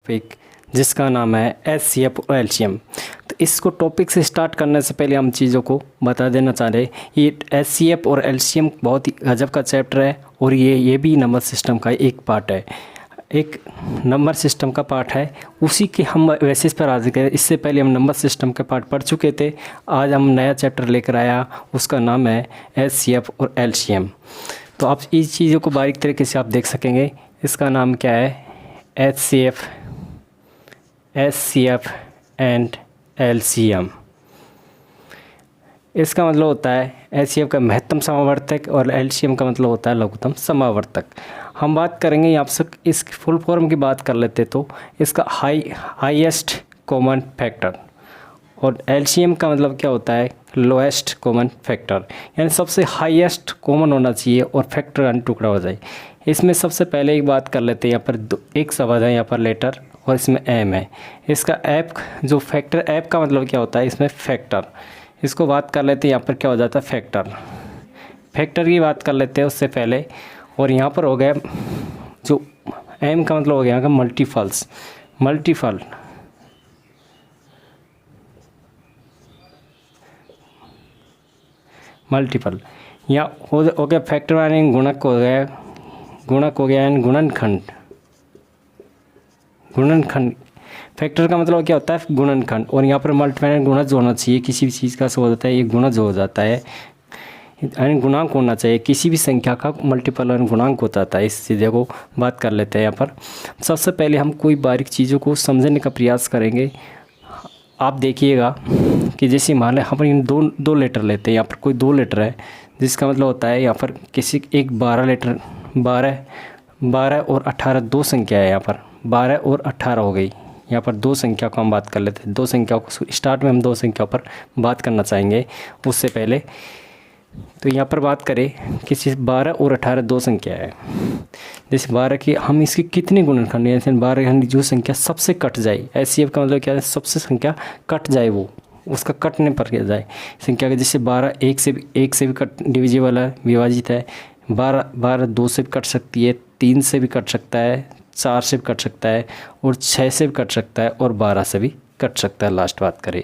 Topic जिसका नाम है एचसीएफ और एलसीएम। तो इसको टॉपिक से स्टार्ट करने से पहले हम चीज़ों को बता देना चाह रहे हैं। ये एचसीएफ और एलसीएम बहुत ही गजब का चैप्टर है और ये भी नंबर सिस्टम का एक पार्ट है, एक नंबर सिस्टम का पार्ट है। उसी के हम बेसिस पर आज गए। इससे पहले हम नंबर सिस्टम के पार्ट पढ़ चुके थे। आज हम नया चैप्टर लेकर आया, उसका नाम है एचसीएफ और एलसीएम। तो आप इस चीज़ों को बारीक तरीके से आप देख सकेंगे। इसका नाम क्या है? HCF and LCM. इसका मतलब होता है एचसीएफ का महत्तम समावर्तक और एलसीएम का मतलब होता है लघुत्तम समावर्तक। हम बात करेंगे यहाँ से इस फुल फॉर्म की बात कर लेते तो इसका हाईएस्ट कॉमन फैक्टर, और एलसीएम का मतलब क्या होता है? लोएस्ट कॉमन फैक्टर, यानी सबसे हाईएस्ट कॉमन होना चाहिए और फैक्टर यानी टुकड़ा हो जाए। इसमें सबसे पहले एक बात कर लेते हैं। यहाँ पर एक शब्द है, यहाँ पर लेटर, और इसमें एम है। इसका ऐप जो फैक्टर, ऐप का मतलब क्या होता है? इसमें फैक्टर। इसको बात कर लेते हैं। यहाँ पर क्या हो जाता है? फैक्टर। फैक्टर की बात कर लेते हैं उससे पहले। और यहाँ पर हो गया जो एम का मतलब हो गया यहाँ का मल्टीपल्स, मल्टीपल। मल्टीपल यहाँ हो गया फैक्टर यानी गुणक हो गया, गुणक हो गया यानी गुणनखंड। गुणनखंड फैक्टर का मतलब क्या होता है? गुणनखंड। और यहाँ पर मल्टीप्लाई गुणज होना चाहिए। किसी भी चीज़ का सो होता है ये गुणज हो जाता है, यानी गुणांक होना चाहिए। किसी भी संख्या का मल्टीपल और गुणांक होता है। इस चीज़ों को बात कर लेते हैं। यहाँ पर सबसे पहले हम कोई बारीक चीज़ों को समझने का प्रयास करेंगे। आप देखिएगा कि जैसे मान लें हम इन दो लेटर लेते हैं। यहाँ पर कोई दो लेटर है, जिसका मतलब होता है यहाँ पर किसी एक 12 लेटर, 12 और 18 दो संख्या है। यहाँ पर 12 और 18 हो गई। यहाँ पर दो संख्या को हम बात कर लेते हैं। दो संख्याओं को स्टार्ट में हम दो संख्याओं पर बात करना चाहेंगे। उससे पहले तो यहाँ पर बात करें किसी 12 और 18 दो संख्या है। जैसे 12 की हम इसके कितने गुणनखंड, जैसे 12 यानी जो संख्या सबसे कट जाए। एचसीएफ का मतलब क्या है? सबसे संख्या कट जाए, वो उसका कटने पर क्या जाए संख्या का। जैसे 12 एक से भी कट डिविजिबल है, विभाजित है। 12 2 से भी कट सकती है, 3 से भी कट सकता है, 4 से भी कट सकता है, और 6 से भी कट सकता है, और 12 से भी कट सकता है। लास्ट बात करें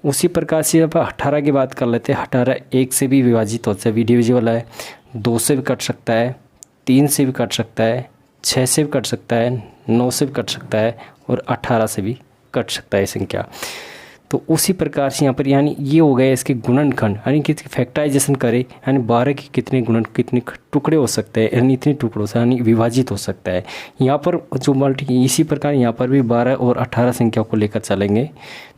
उसी प्रकार से अब 18 की बात कर लेते हैं। 18 1 से भी विभाजित होता है, डिविजिबल है। 2 से भी कट सकता है, 3 से भी कट सकता है, 6 से भी कट सकता है, 9 से भी कट सकता है, और 18 से भी कट सकता है संख्या। तो उसी प्रकार से यहाँ पर यानी ये हो गए इसके गुणनखंड, यानी कि फैक्टराइजेशन करें यानी 12 के कितने कितने टुकड़े हो सकते हैं, यानी इतने टुकड़ों से यानी विभाजित हो सकता है। यहाँ पर जो इसी प्रकार यहाँ पर भी 12 और 18 संख्या को लेकर चलेंगे।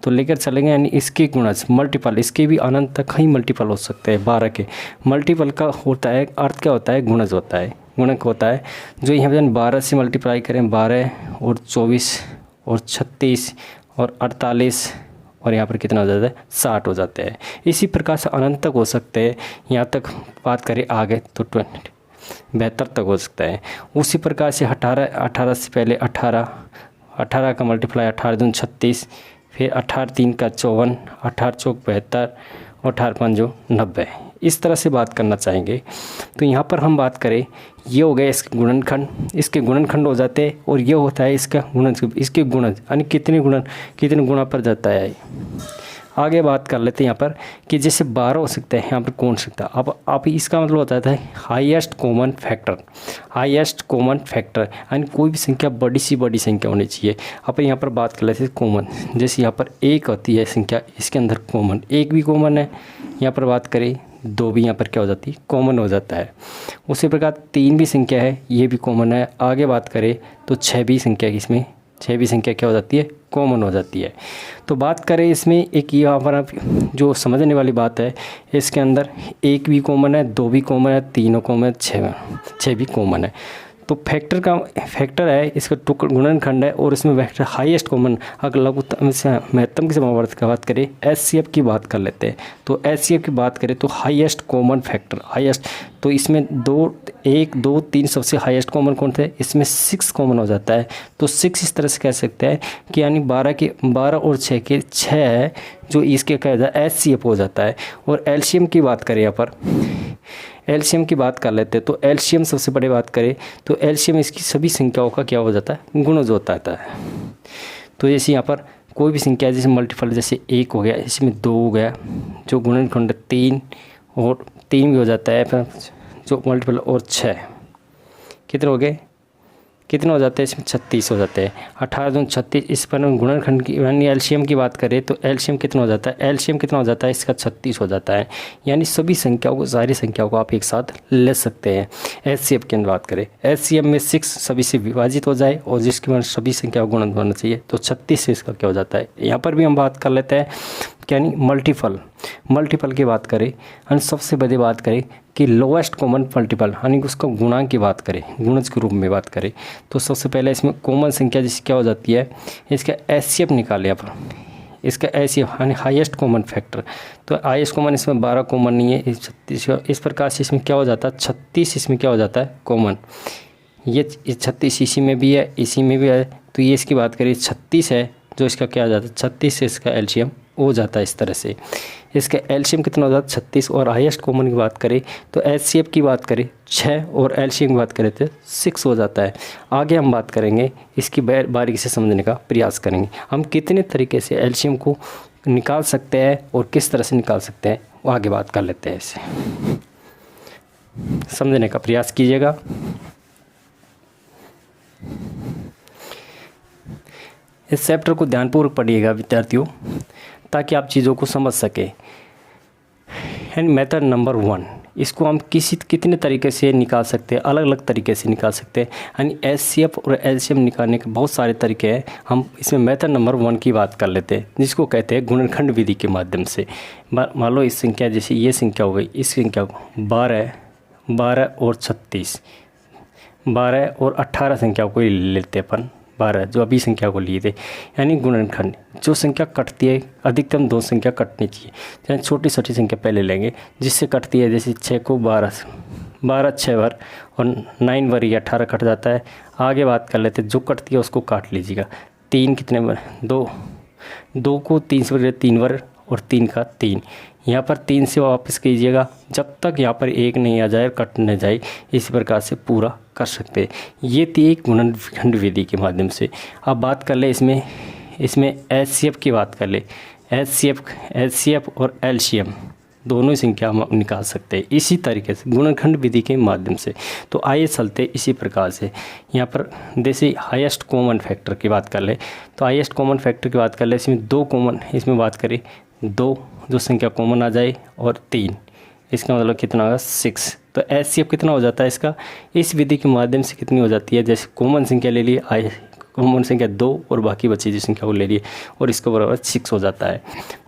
तो लेकर चलेंगे यानी इसके गुणज मल्टीपल, इसके भी अनंत तक ही मल्टीपल हो सकते हैं। 12 के मल्टीपल का होता है अर्थ क्या होता है? गुणज होता है, गुणक होता है। जो यहाँ पर 12 से मल्टीप्लाई करें, 12 और 24 और 36 और 48, और यहाँ पर कितना हो जाता है? 60 हो जाते हैं। इसी प्रकार से अनंत तक हो सकते हैं। यहाँ तक बात करें आगे तो 72 तक हो सकता है। उसी प्रकार से 18 से पहले 18 का मल्टीप्लाई 18 दूनी 36, फिर 18 3 का 54, 18 चौक 72, और 18 5 90। इस तरह से बात करना चाहेंगे। तो यहाँ पर हम बात करें, ये हो गए इसके गुणनखंड, इसके गुणनखंड हो जाते हैं, और ये होता है इसका गुणज, इसके गुणज यानी कितने गुणा पर जाता है। आगे बात कर लेते हैं यहाँ पर कि जैसे 12 हो सकते हैं, यहाँ पर कौन सकता है? अब आप इसका मतलब होता है highest common factor. Highest common factor यानी कोई भी संख्या बड़ी संख्या होनी चाहिए। अपन यहाँ पर बात कर लेते हैं कॉमन। जैसे यहाँ पर 1 होती है संख्या, इसके अंदर कॉमन 1 भी कॉमन है। यहाँ पर बात करें 2 भी यहाँ पर क्या हो जाती है? कॉमन हो जाता है। उसी प्रकार 3 भी संख्या है, ये भी कॉमन है। आगे बात करें तो 6 भी संख्या, इसमें 6 भी संख्या क्या हो जाती है? कॉमन हो जाती है। तो बात करें इसमें एक यहाँ पर आप जो समझने वाली बात है, इसके अंदर 1 भी कॉमन है, 2 भी कॉमन है, 3 कॉमन है, 6 भी कॉमन है। तो फैक्टर है, इसका गुणनखंड है, और इसमें वेक्टर हाईएस्ट कॉमन। अगर लघुत्तम से महत्तम के समावर्तक की बात करें, एचसीएफ की बात कर लेते हैं। तो एचसीएफ की बात करें तो हाईएस्ट कॉमन फैक्टर, हाईएस्ट। तो इसमें 1 2 3 सबसे हाईएस्ट कॉमन कौन थे? इसमें 6 कॉमन हो जाता है। तो 6 इस तरह से कह सकते हैं कि यानी 12 और 6 के 6 है, जो इसके क्या हो जाता है? एचसीएफ हो जाता है। और एलसीएम की बात करें यहाँ पर, एलसीएम की बात कर लेते हैं। तो एलसीएम सबसे बड़ी बात करें तो एलसीएम इसकी सभी संख्याओं का क्या हो जाता है, गुणज होता है। तो जैसे यहाँ पर कोई भी संख्या जैसे मल्टीपल, जैसे 1 हो गया, इसमें 2 हो गया, जो गुणनखंड 3 और 3 भी हो जाता है, फिर जो मल्टीपल और 6 कितने हो गए, कितने हो जाते हैं, इसमें 36 हो जाते हैं। 18 दूनी 36, इस पर गुणनखंड की यानी एलसीएम की बात करें तो एलसीएम कितना हो जाता है, एलसीएम कितना हो जाता है, इसका 36 हो जाता है। यानी सभी संख्याओं को, सारी संख्याओं को आप एक साथ ले सकते हैं। एचसीएफ की बात करें, एचसीएफ में 6 सभी से विभाजित हो जाए और जिसके बाद सभी संख्याओं को गुणन होना चाहिए, तो 36 से इसका क्या हो जाता है। यहाँ पर भी हम बात कर लेते हैं यानी मल्टीपल की बात करें और सबसे बड़ी बात करें कि लोएस्ट कॉमन मल्टीपल यानी उसका गुणांक की बात करें, गुणज के रूप में बात करें, तो सबसे पहले इसमें कॉमन संख्या जैसे क्या हो जाती है, इसका एचसीएफ निकाले यहाँ पर, इसका एचसीएफ यानी हाईएस्ट कॉमन फैक्टर। तो हाईएस्ट कॉमन इसमें 12 कॉमन नहीं है, 36 इस प्रकार से इसमें क्या हो जाता है, 36 इसमें क्या हो जाता है कॉमन। ये 36 इसी में भी है, इसी में भी है, तो ये इसकी बात करें 36 है जो इसका क्या हो जाता है, 36 से इसका एलसीएम हो जाता है। इस तरह से इसका एलसीएम कितना हो जाता है 36। और हाईएस्ट कॉमन की बात करें तो एचसीएफ की बात करें 6 और एलसीएम की बात करें तो 6 हो जाता है। आगे हम बात करेंगे, इसकी बारीकी से समझने का प्रयास करेंगे, हम कितने तरीके से एलसीएम को निकाल सकते हैं और किस तरह से निकाल सकते हैं, वो आगे बात कर लेते हैं। इसे समझने का प्रयास कीजिएगा। इस चैप्टर को ध्यानपूर्वक पढ़िएगा विद्यार्थियों, ताकि आप चीज़ों को समझ सकें। एंड मेथड नंबर 1, इसको हम कितने तरीके से निकाल सकते हैं, अलग अलग तरीके से निकाल सकते हैं। यानी एचसीएफ और एलसीएम निकालने के बहुत सारे तरीके हैं। हम इसमें मेथड नंबर 1 की बात कर लेते हैं, जिसको कहते हैं गुणनखंड विधि के माध्यम से। मान लो इस संख्या, जैसे ये संख्या हो गई, इस संख्या को 12 और 36, 12 और 18 संख्या को लेते हैं अपन, 12 जो अभी संख्या को लिए थे, यानी गुणनखंड। जो संख्या कटती है, अधिकतम 2 संख्या कटनी चाहिए, यानी छोटी छोटी संख्या पहले लेंगे जिससे कटती है। जैसे 6 को 12 6 बार और 9 बार, ये 18 कट जाता है। आगे बात कर लेते हैं, जो कटती है उसको काट लीजिएगा। 3 कितने बार, 2 को 3 से 3 बार और 3 का 3, यहाँ पर 3 से वापस कीजिएगा जब तक यहाँ पर 1 नहीं आ जाए, कट न जाए। इसी प्रकार से पूरा कर सकते हैं। ये थी एक गुणनखंड विधि के माध्यम से। अब बात कर ले इसमें एचसीएफ की बात कर ले। एचसीएफ और एलसीएम दोनों ही संख्या हम निकाल सकते हैं इसी तरीके से, गुणनखंड विधि के माध्यम से। तो आइए चलते इसी प्रकार से। यहाँ पर जैसे हाईएस्ट कॉमन फैक्टर की बात कर ले, तो हाईएस्ट कॉमन फैक्टर की बात कर ले, इसमें 2 कॉमन, इसमें बात करें 2 जो संख्या कॉमन आ जाए और 3, इसका मतलब कितना होगा 6। तो एचसीएफ कितना हो जाता है इसका, इस विधि के माध्यम से कितनी हो जाती है, जैसे कॉमन संख्या ले लिए, कॉमन संख्या 2 और बाकी बची जो संख्या को ले लिए और इसके बराबर 6 हो जाता है।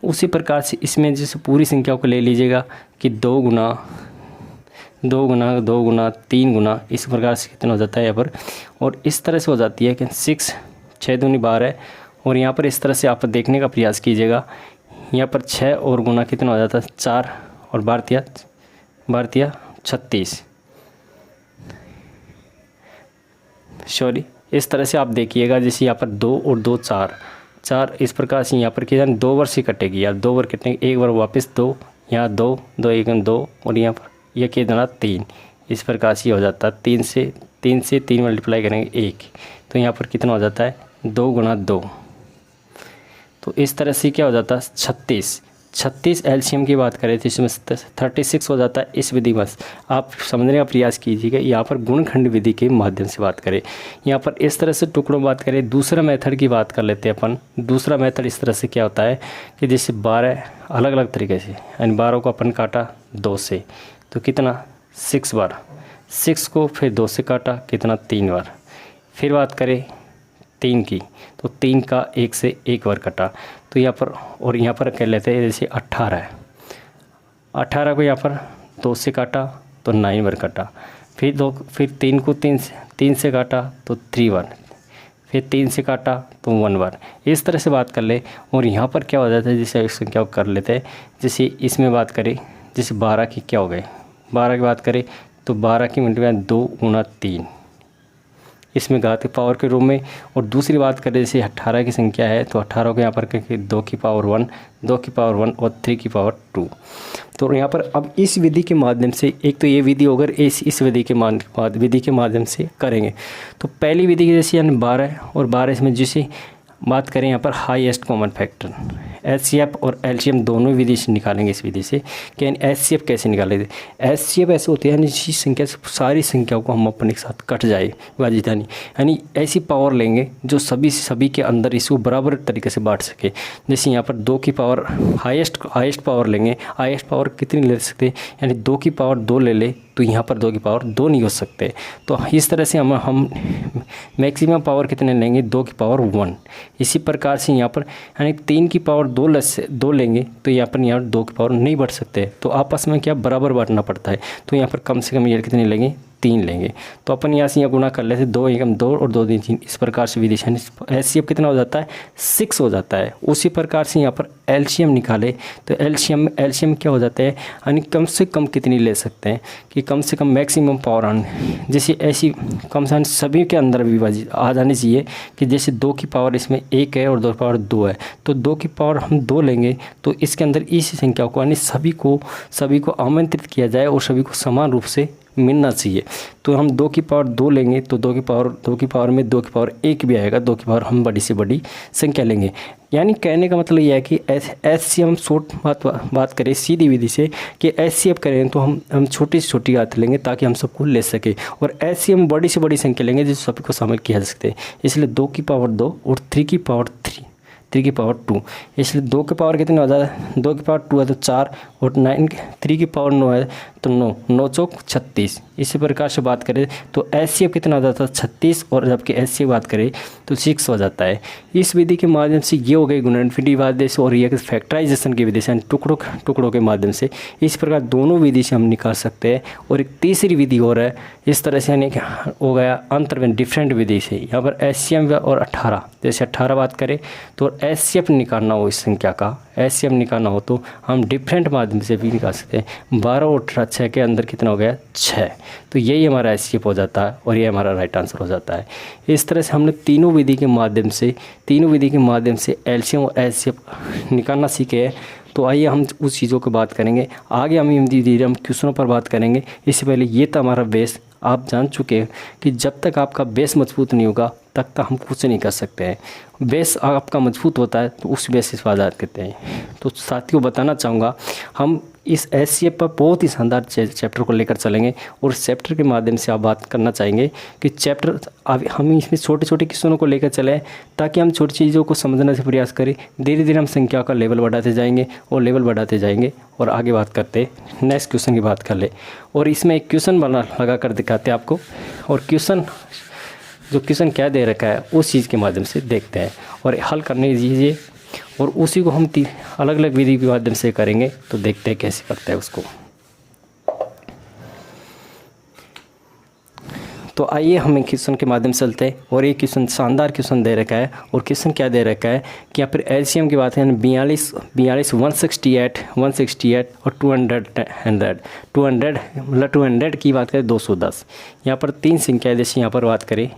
उसी प्रकार से इसमें जैसे पूरी संख्या को ले लीजिएगा कि 2 गुना 3 गुना, इस प्रकार से कितना हो जाता है यहाँ पर। और इस तरह से हो जाती है कि 6 दूनी 12 और यहाँ पर इस तरह से आप देखने का प्रयास कीजिएगा। यहाँ पर 6 और गुना कितना हो जाता है 4 और 12 36, सॉरी, इस तरह से आप देखिएगा। जैसे यहाँ पर 2 और 2 4, इस प्रकार से यहाँ पर किया 2 बार से कटेगी यार, 2 बार कटेंगे, 1 बार वापस 2, यहाँ 2 1 2 और यहाँ पर यह कितना 3, इस प्रकार से हो जाता है। 3 से 3 मल्टीप्लाई करेंगे 1, तो यहाँ पर कितना हो जाता है 2 गुना 2। तो इस तरह से क्या हो जाता है 36 एलसीएम की बात करें तो इसमें 36 हो जाता है। इस विधि में आप समझने का प्रयास कीजिएगा। यहाँ पर गुणनखंड विधि के माध्यम से बात करें, यहाँ पर इस तरह से टुकड़ों बात करें। दूसरा मेथड की बात कर लेते हैं अपन। दूसरा मेथड इस तरह से क्या होता है कि जैसे 12 अलग अलग तरीके से, यानी 12 को अपन काटा 2 से, तो कितना 6 बार, 6 को फिर 2 से काटा कितना 3 बार। फिर बात करें 3 की, तो 3 का 1 से 1 बार कटा, तो यहाँ पर और यहाँ पर कह लेते हैं जैसे 18 को यहाँ पर 2 से काटा तो 9 बार कटा, फिर 3 को 3 से काटा तो 3 बार, फिर 3 से काटा तो 1 बार। इस तरह से बात कर ले। और यहाँ पर क्या हो जाता है, जैसे इस संख्या को कर लेते हैं। जैसे इसमें बात करें, जैसे 12 की क्या हो गए, 12 की बात करें तो 12 की मल्टीप्लाई 2 गुना 3, इसमें घातांक पावर के रूप में। और दूसरी बात करें जैसे 18 की संख्या है तो 18 को यहाँ पर करके 2 की पावर 1, 2 की पावर 1 और 3 की पावर 2। तो यहाँ पर अब इस विधि के माध्यम से, एक तो ये विधि अगर इस विधि के माध्यम से करेंगे तो पहली विधि की जैसे यानी 12 और 12 इसमें जैसे बात करें यहाँ पर हाईएस्ट कॉमन फैक्टर HCF और LCM दोनों विधि से निकालेंगे इस विधि से। कि HCF कैसे निकालेंगे? HCF ऐसे होते हैं यानी जिस संख्या से सारी संख्याओं को हम अपने साथ कट जाए विभाजित, यानी ऐसी पावर लेंगे जो सभी के अंदर इसको बराबर तरीके से बांट सके। जैसे यहाँ पर 2 की पावर हाईएस्ट पावर लेंगे, हाईएस्ट पावर कितनी ले सकते हैं यानी 2 की पावर 2 ले ले तो यहाँ पर 2 की पावर 2 नहीं हो सकते। तो इस तरह से हम मैक्सिमम पावर कितने लेंगे? 2 की पावर 1। इसी प्रकार से यहाँ पर यानी 3 की पावर 2 लेंगे तो यहाँ पर 2 की पावर नहीं बढ़ सकते, तो आपस में क्या बराबर बांटना पड़ता है। तो यहाँ पर कम से कम ये कितने लेंगे? 3 लेंगे। तो अपन यहाँ से गुना कर लेते 2 एकम 2 और 2 3, इस प्रकार से विधि HCF कितना हो जाता है? 6 हो जाता है। उसी प्रकार से यहाँ पर LCM निकाले तो LCM क्या हो जाता है यानी कम से कम कितनी ले सकते हैं कि कम से कम मैक्सिमम पावर आने, जैसे ऐसी कम से कम सभी के अंदर विभाजित आ जानी चाहिए कि जैसे 2 की पावर इसमें 1 है और 2 की पावर 2 है तो 2 की पावर हम 2 लेंगे तो इसके अंदर इसी संख्या को यानी सभी को आमंत्रित किया जाए और सभी को समान रूप से मिलना चाहिए। तो हम 2 की पावर 2 लेंगे तो 2 की पावर में 2 की पावर 1 भी आएगा, 2 की पावर हम बड़ी से बड़ी संख्या लेंगे। यानी कहने का मतलब यह है कि HCF शॉर्ट बात करें सीधी विधि से कि HCF करें तो हम छोटी से छोटी बात लेंगे ताकि हम सबको ले सके, और HCM बड़ी से बड़ी संख्या लेंगे जिस सभी को शामिल किया जा सकते हैं। इसलिए 2 की पावर 2 और 3 की पावर 2, इसलिए 2 की पावर कितने हो जाता है? 2 की पावर 2 है तो 4 और 3 की पावर 9 है तो 9 चौक 36। इसी प्रकार से बात करें तो HCF कितना हो जाता है? 36, और जबकि HCF बात करें तो 6 हो जाता है। इस विधि के माध्यम से ये हो गई गुणनफल विधि से, और ये फैक्टराइजेशन की विधि से यानी टुकड़ों के माध्यम से। इस प्रकार दोनों विधि से हम निकाल सकते हैं। और एक तीसरी विधि और है इस तरह से, यानी हो गया अंतर डिफरेंट विधि से। यहाँ पर HCM और 18, जैसे 18 बात करें तो HCF निकालना हो, इस संख्या का HCF निकालना हो तो हम डिफरेंट माध्यम से भी निकाल सकते हैं। 12 और 6 के अंदर कितना हो गया? 6। तो यही हमारा HCF हो जाता है और ये हमारा राइट आंसर हो जाता है। इस तरह से हमने तीनों विधि के माध्यम से LCM और HCF निकालना सीखे हैं। तो आइए हम उस चीज़ों की बात करेंगे आगे। हम धीरे हम क्वेश्चनों पर बात करेंगे। इससे पहले ये था हमारा बेस। आप जान चुके हैं कि जब तक आपका बेस मजबूत नहीं होगा तब तक हम कुछ नहीं कर सकते हैं। बेस आपका मजबूत होता है तो उस बेसिस पर आज़ाद करते हैं। तो साथियों बताना चाहूँगा हम इस HCF पर बहुत ही शानदार चैप्टर को लेकर चलेंगे, और चैप्टर के माध्यम से आप बात करना चाहेंगे कि चैप्टर हम इसमें छोटे छोटे क्वेश्चनों को लेकर चलें ताकि हम छोटी चीज़ों को समझने से प्रयास करें। धीरे धीरे हम संख्या का लेवल बढ़ाते जाएंगे और आगे बात करते नेक्स्ट क्वेश्चन की बात कर ले। और इसमें एक क्वेश्चन लगा कर दिखाते हैं आपको, और क्वेश्चन क्या दे रखा है उस चीज़ के माध्यम से देखते हैं और हल करने दीजिए, और उसी को हम अलग अलग विधि के माध्यम से करेंगे। तो देखते हैं कैसे करते हैं उसको। तो आइए हम क्वेश्चन के माध्यम से चलते हैं। और ये क्वेश्चन शानदार क्वेश्चन दे रखा है, और क्वेश्चन क्या दे रखा है कि यहाँ पर LCM की बात है 42, 168 और 200 की बात करें 210। यहाँ पर 3 संख्या जैसे यहाँ पर बात करें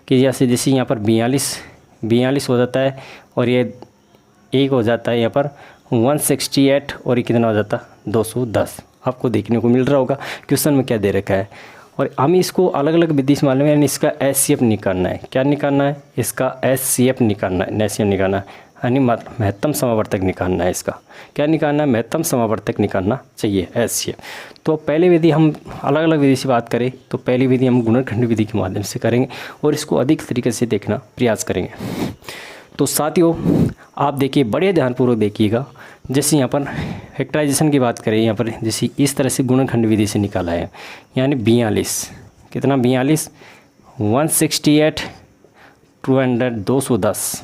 कि जैसे यहाँ पर 42 हो जाता है, और ये एक हो जाता है यहाँ पर 168, और ये कितना हो जाता है 210। आपको देखने को मिल रहा होगा क्वेश्चन में क्या दे रखा है। और हम इसको अलग अलग विधि से मालूम है, यानी इसका HCF निकालना है। क्या निकालना है? इसका HCF निकालना है, यानी महत्तम समावर्तक निकालना है। इसका क्या निकालना है? महत्तम समावर्तक निकालना चाहिए HCF। तो पहली विधि हम अलग अलग विधि से बात करें तो पहली विधि हम गुणनखंड विधि के माध्यम से करेंगे और इसको अधिक तरीके से देखना प्रयास करेंगे। तो साथियों आप देखिए, बड़े ध्यानपूर्वक देखिएगा। जैसे यहाँ पर फैक्टराइजेशन की बात करें, यहाँ पर जैसे इस तरह से गुणनखंड विधि से निकाला है, यानी 42 कितना 42 168 200 210।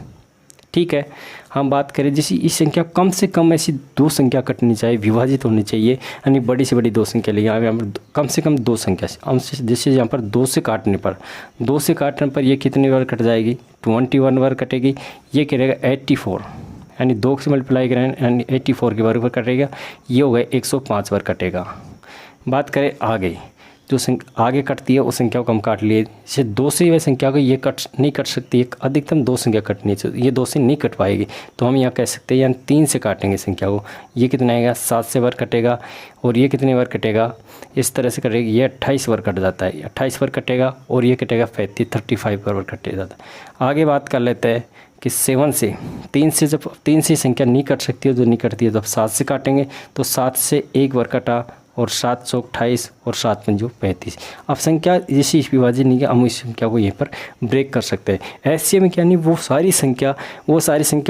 ठीक है, हम बात करें जैसे इस संख्या कम से कम ऐसी 2 संख्या कटनी चाहिए, विभाजित होनी चाहिए, यानी बड़ी से बड़ी 2 संख्या लेंगे। यहाँ पर कम से कम 2 संख्या से जैसे यहाँ पर 2 से काटने पर ये कितनी बार कट जाएगी? 21 बार कटेगी। ये करेगा 84, यानी 2 से मल्टीप्लाई करें यानी 84 के बराबर कटेगा। ये हो गया 105 बार कटेगा। बात करें आगे जो आगे कटती है उस संख्या को हम काट लिए। जैसे 2 से वह संख्या को ये कट नहीं कट सकती, एक अधिकतम 2 संख्या कटनी चाहिए, ये 2 से नहीं कट पाएगी, तो हम यहाँ कह सकते हैं यानी 3 से काटेंगे संख्या को। ये कितना आएगा 7 से बार कटेगा, और ये कितने बार कटेगा इस तरह से कटेगा, ये 28 बार कट जाता है, 28 बार कटेगा, और ये कटेगा 35 बार कटे जाता है। आगे बात कर लेते हैं कि 7 से 3 से जब 3 से संख्या नहीं कट सकती है, जो नहीं कटती है तो 7 से काटेंगे, तो 7 से एक बार कटा, और 7 चौक 28 और 7 पंजो 35। अब संख्या जैसी विभाजित नहीं है, हम इस संख्या को यहीं पर ब्रेक कर सकते हैं। एलसीएम में क्या नहीं, वो सारी संख्या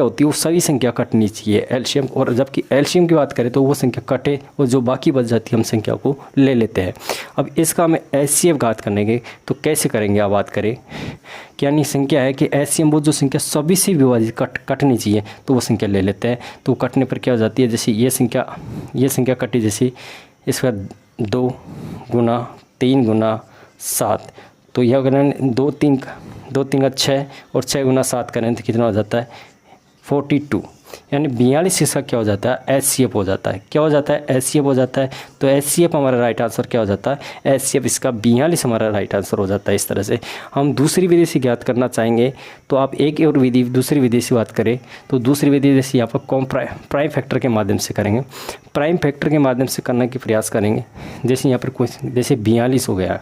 होती है, वो सभी संख्या कटनी चाहिए एलसीएम, और जबकि एलसीएम की बात करें तो वो संख्या कटे और जो बाकी बच जाती है हम संख्या को ले लेते हैं। अब इसका हमें एचसीएफ घात करने के तो कैसे करेंगे, आप बात करें क्या नहीं संख्या है कि एचसीएम वो जो संख्या सभी से विभाजित कटनी चाहिए तो वो संख्या ले लेते हैं। तो कटने पर क्या हो जाती है, जैसे ये संख्या कटी, जैसे इसका 2 गुना 3 गुना 7, तो यह अगर 2 3 का 6 और 6 गुना 7 करें तो कितना हो जाता है 42, यानी 42 इसका क्या हो जाता है एचसीएफ हो जाता है। क्या हो जाता है एचसीएफ हो जाता है। तो एचसीएफ हमारा राइट आंसर क्या हो जाता है एचसीएफ इसका 42 हमारा राइट आंसर हो जाता है। इस तरह से हम दूसरी विधि से ज्ञात करना चाहेंगे, तो आप एक और विधि दूसरी विधि से बात करें तो दूसरी विधि जैसे यहाँ पर प्राइम फैक्टर के माध्यम से करेंगे, प्राइम फैक्टर के माध्यम से करने की प्रयास करेंगे। जैसे यहाँ पर कोई जैसे 42 हो गया,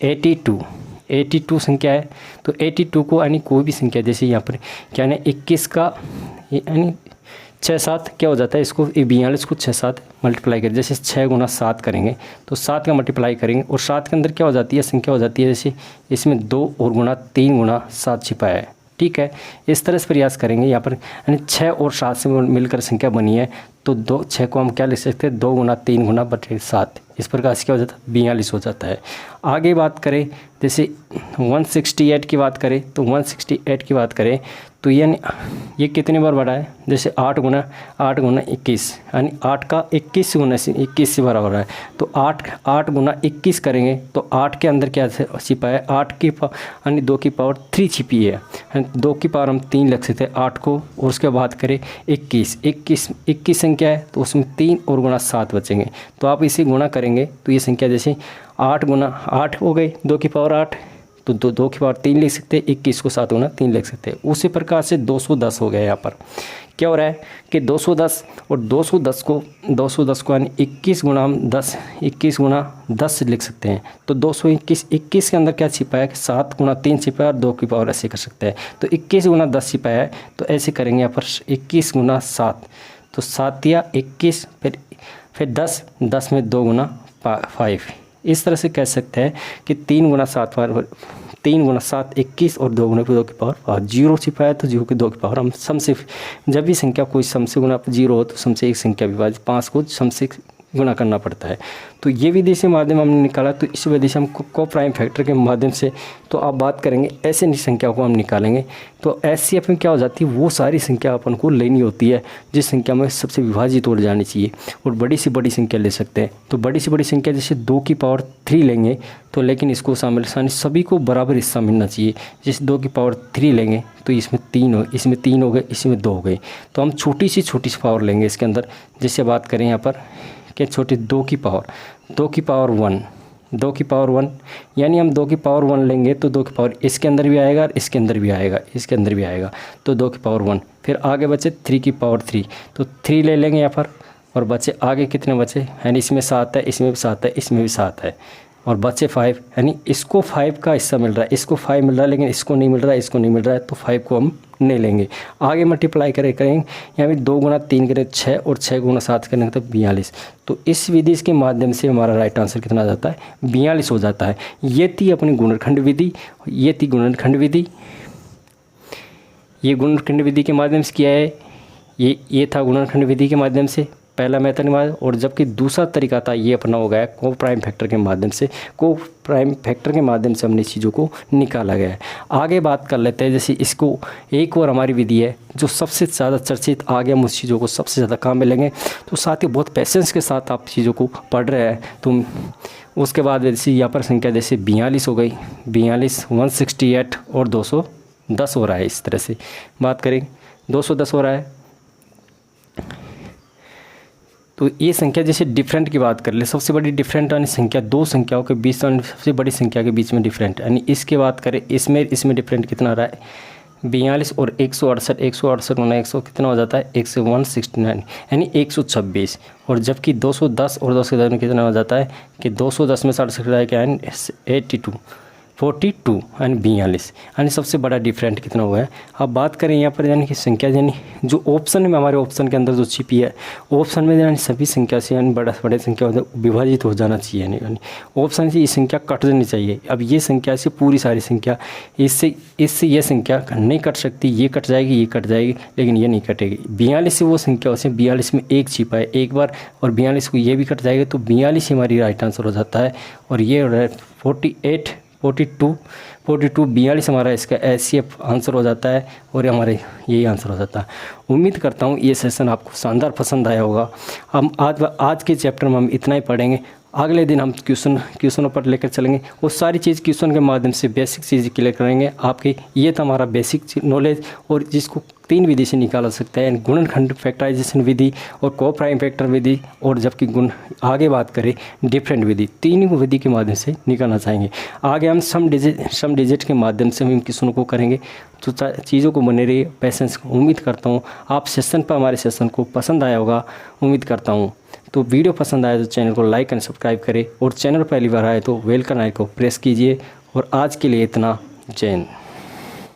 82 संख्या है, तो 82 को यानी कोई भी संख्या जैसे यहाँ पर क्या है 21 का यानी 6 7 क्या हो जाता है, इसको 42 को 6 7 मल्टीप्लाई करें, जैसे 6 गुना 7 करेंगे तो 7 का मल्टीप्लाई करेंगे, और 7 के अंदर क्या हो जाती है संख्या हो जाती है, जैसे इसमें 2 और गुना 3 गुना 7 छिपा है। ठीक है, इस तरह से प्रयास करेंगे। यहाँ पर यानी 6 और 7 से मिलकर संख्या बनी है, तो 6 को हम क्या लिख सकते हैं 2 गुना 3 गुना बटे 7, इस प्रकार से क्या हो जाता है 42 हो जाता है। आगे बात करें जैसे 168 की बात करें, तो 168 की बात करें तो ये कितने बार बढ़ा है, जैसे 8 गुना 21 यानी 8 का 21 गुना से 21 से बराबर है, तो 8 गुना 21 करेंगे तो 8 के अंदर क्या छिपा है 8 की यानी 2 की पावर 3 छिपी है, 2 की पावर हम 3 लिख सकते हैं 8 को, और उसके बाद करें 21 संख्या है तो उसमें 3 और गुना 7 बचेंगे, तो आप इसे गुणा करेंगे तो ये संख्या जैसे 8 गुना 8 हो गई 2 की पावर 8, तो 2 की पावर 3 लिख सकते हैं, 21 को 7 गुना 3 लिख सकते हैं। उसी प्रकार से 210 हो गया। यहाँ पर क्या हो रहा है कि 210 और 210 को यानी 21 गुना हम 21 गुना 10 लिख सकते हैं, तो 221 के अंदर क्या छिपा है कि 7 गुना 3 छिपा है और 2 की पावर ऐसे कर सकते हैं, तो 21 गुना 10 छिपा है, तो ऐसे करेंगे यहाँ पर 21 गुना 7, तो 7 या 21 फिर 10 में 2 गुना 5, इस तरह से कह सकते हैं कि 3 गुना 7 21 और 2 गुना 2 की पावर 5, 0 छिपा है तो 0 की 2 की पावर हम सम से, जब भी संख्या कोई सम से गुना 0 हो तो सम से एक संख्या विभाजित 5 को सम से गुना करना पड़ता है। तो ये विधि से माध्यम हमने निकाला, तो इस विधि से हम को प्राइम फैक्टर के माध्यम से तो आप बात करेंगे ऐसे संख्या को हम निकालेंगे, तो एचसीएफ में क्या हो जाती है वो सारी संख्या अपन को लेनी होती है जिस संख्या में सबसे विभाजित हो जानी चाहिए, और बड़ी से बड़ी संख्या ले सकते हैं। तो बड़ी से बड़ी संख्या जैसे 2 की पावर 3 लेंगे तो, लेकिन इसको शामिल सभी को बराबर हिस्सा मिलना चाहिए। जैसे 2 की पावर 3 लेंगे तो इसमें 3 हो गए, इसमें 2 हो गए, तो हम छोटी सी पावर लेंगे इसके अंदर। जैसे बात करें यहाँ पर कि छोटी 2 की पावर 1 यानी हम 2 की पावर 1 लेंगे तो 2 की पावर इसके अंदर भी आएगा और इसके अंदर भी आएगा, तो 2 की पावर 1, फिर आगे बचे 3 की पावर 3, तो 3 ले लेंगे यहाँ पर, और बचे आगे कितने बचे यानी इसमें 7 है, इसमें भी 7 है, इसमें भी 7 है, और बचे 5 यानी इसको 5 का हिस्सा मिल रहा है, इसको 5 मिल रहा है लेकिन इसको नहीं मिल रहा है, तो 5 को हम नहीं लेंगे। आगे मल्टीप्लाई करेंगे यहाँ भी 2 गुना 3 करें 6 और 6 गुना 7 करेंगे तो 42, तो इस विधि के माध्यम से हमारा राइट आंसर कितना आ जाता है 42 हो जाता है। ये थी अपनी गुणनखंड विधि, ये गुणनखंड विधि के माध्यम से किया है, ये था गुणनखंड विधि के माध्यम से पहला मेथड, और जबकि दूसरा तरीका था ये अपना हो गया को प्राइम फैक्टर के माध्यम से हमने चीज़ों को निकाला गया है। आगे बात कर लेते हैं, जैसे इसको एक और हमारी विधि है जो सबसे ज़्यादा चर्चित, आगे हम उस चीज़ों को सबसे ज़्यादा काम में लेंगे, तो साथ ही बहुत पेशेंस के साथ आप चीज़ों को पढ़ रहे हैं। तो उसके बाद जैसे यहाँ पर संख्या जैसे 42 हो गई, 42 168 और 210 हो रहा है। इस तरह से बात करें 210 हो रहा है, तो ये संख्या जैसे डिफरेंट की बात कर ले, सबसे बड़ी डिफरेंट यानी संख्या, दो संख्याओं के बीच यानी सबसे बड़ी संख्या के बीच में डिफरेंट, यानी इसके बात करें इसमें डिफरेंट कितना रहा है 42 और 168, 168 गुना 100 कितना हो जाता है 169 यानी 126। और जबकि 210 और 2 में कितना हो जाता है कि 210 में 60 क्या है 42 यानी 42, यानी सबसे बड़ा डिफरेंट कितना हुआ है। अब बात करें यहाँ पर यानी कि संख्या यानी जो ऑप्शन में हमारे ऑप्शन के अंदर जो छिपी है, ऑप्शन में यानी सभी संख्या से यानी बड़े संख्या विभाजित हो जाना चाहिए, यानी ऑप्शन से ये संख्या कट जानी चाहिए। अब ये संख्या से पूरी सारी संख्या इससे ये संख्या नहीं कट सकती, ये कट जाएगी, लेकिन ये नहीं कटेगी। 42 से वो संख्या उसे 42 में एक छिपा है एक बार, और 42 को ये भी कट जाएगा, तो 42 हमारी राइट आंसर हो जाता है। और ये 42 हमारा इसका एचसीएफ आंसर हो जाता है, और हमारे यही आंसर हो जाता है। उम्मीद करता हूँ ये सेशन आपको शानदार पसंद आया होगा। हम आज के चैप्टर में हम इतना ही पढ़ेंगे, अगले दिन हम क्वेश्चनों पर लेकर चलेंगे, वो सारी चीज़ क्वेश्चन के माध्यम से बेसिक चीज़ क्लियर करेंगे आपकी। ये था हमारा बेसिक नॉलेज, और जिसको 3 विधि से निकाला सकता है, गुणनखंड फैक्टराइजेशन विधि और को प्राइम फैक्टर विधि, और जबकि आगे बात करें डिफरेंट विधि, 3 विधि के माध्यम से निकालना चाहेंगे। आगे हम सम डिजिट के माध्यम से हम क्वेश्चनों को करेंगे। तो चीज़ों को बने रहिए पेशेंस। उम्मीद करता हूँ आप सेशन पर हमारे सेशन को पसंद आया होगा, उम्मीद करता हूँ। तो वीडियो पसंद आए तो चैनल को लाइक एंड सब्सक्राइब करें, और चैनल पहली बार आए तो बेल का आइकन को प्रेस कीजिए। और आज के लिए इतना, जय हिंद।